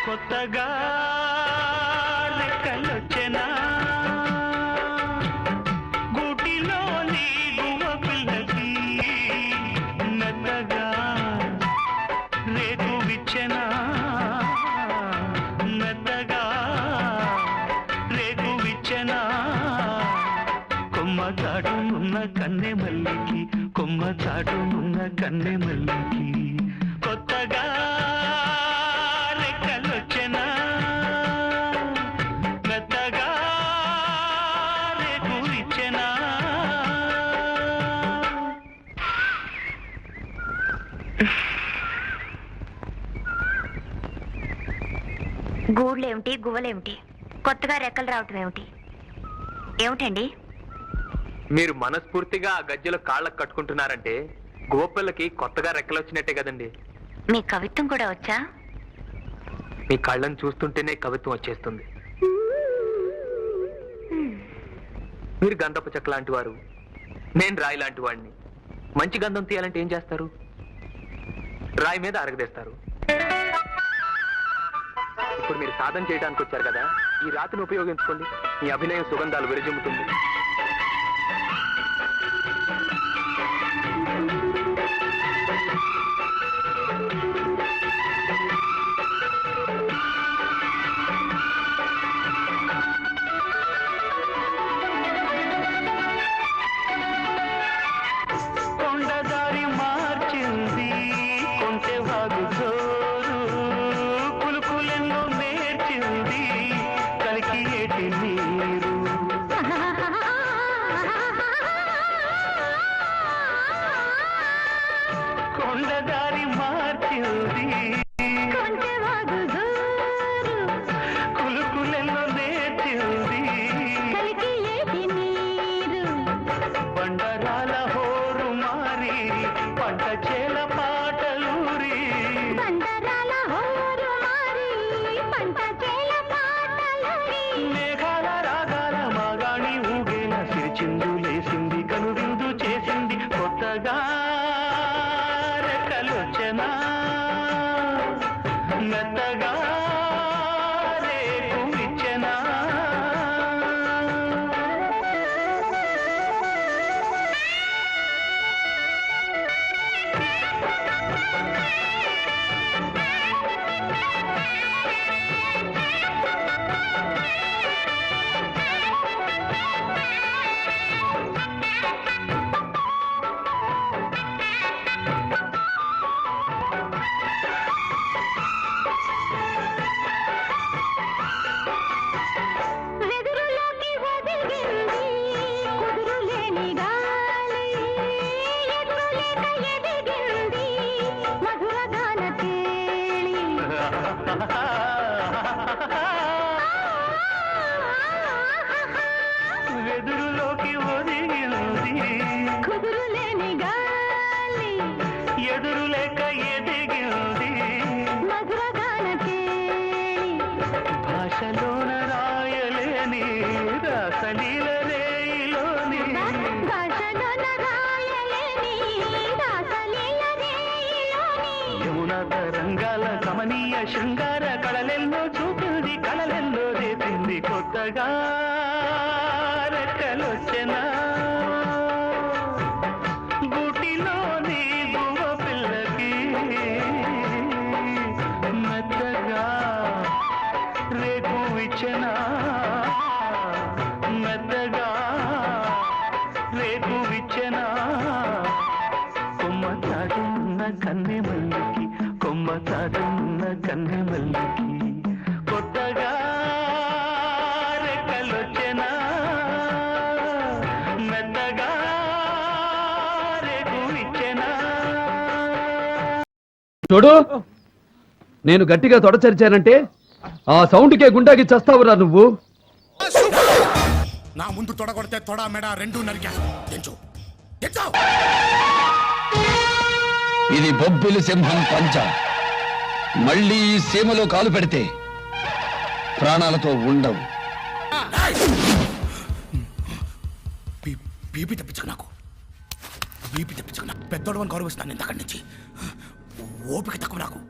కొత్తగా రెక్కలొచ్చెనా గూటిలోని గువ్వ పిల్లకి మెత్తగా రేకు విచ్చెనా మెత్తగా రేకు విచ్చెనా కొమ్మ చాటునున్న కన్నె మల్లికి కొమ్మ చాటునున్న కన్నె మల్లికి కొత్తగా రెక్కలొచ్చెనా మెత్తగా రేకు విచ్చెనా. గూళ్ళేమిటి గువ్వలేమిటి, కొత్తగా రెక్కలు రావటం ఏమిటి? ఏమిటండి మీరు మనస్ఫూర్తిగా ఆ గజ్జెలు కాళ్ళకు కట్టుకుంటున్నారంటే గోపిల్లకి కొత్తగా రెక్కలు వచ్చినట్టే కదండి. మీ కవిత్వం కూడా వచ్చా? మీ కళ్ళను చూస్తుంటేనే కవిత్వం వచ్చేస్తుంది. మీరు గంధపు చెక్క లాంటి వారు, నేను రాయి లాంటి వాడిని. మంచి గంధం తీయాలంటే ఏం చేస్తారు? రాయి మీద అరగదేస్తారు. ఇప్పుడు మీరు సాధన చేయడానికి వచ్చారు కదా, ఈ రాతిని ఉపయోగించుకోండి. మీ అభినయం సుగంధాలు విరజిమ్ముతుంది. కొండదారి మార్చింది కొంటె వాగు జోరు, పులుపులెన్నో నేర్చింది కలికి ఏటి నీరు. కొండదారి మార్చింది కులుకులెన్నో నేర్చింది బండరాల హోరు మారి పంట చేల పాటలూరి మేఘాల రాగాల మాగాణి ఊగేల సిరిచిందు లేసింది కనువిందు చేసింది కొత్తగా రెక్కలొచ్చెనా మెత్తగా రేకు విచ్చెనా. వెదురులోకి ఒదిగింది ఎదురు లేక ఎదిగింది భాషలోన రాయలేని రాసలీల రేయిలోని యమున తరంగాల కమనీయ శృంగార కళలెన్నో చూపింది కళలెన్నో రేపింది కొత్తగా రెక్కలొచ్చెనా గూటిలోని గువ్వ పిల్లకి మెత్తగా రేకు విచ్చెనా మెత్తగా రేకు విచ్చెనా కొమ్మ చాటున్న కన్నె మల్లికి కొమ్మ చాటున్న కన్నె మల్లికి కొత్తగా రెక్కలొచ్చెనా మెత్తగా రేకు విచ్చెనా. చూడు, నేను గట్టిగా తొడచరిచానంటే ఆ సౌండ్కే గుండాకి చస్తావురా నువ్వు. నా ముందు తొడగొడితే తొడ మెడ రెండు నరికా. ఇది బొబ్బిలి సింహం పంచ. మళ్ళీ ఈ సీమలో కాలు పెడితే ప్రాణాలతో ఉండవు. బీపీ తెప్పించకు నాకు, బీపీ తెప్పించకు నాకు. పెద్దోడు అని గౌరవిస్తాను ఇంతకడి నుంచి. ఓపిక తక్కువ నాకు.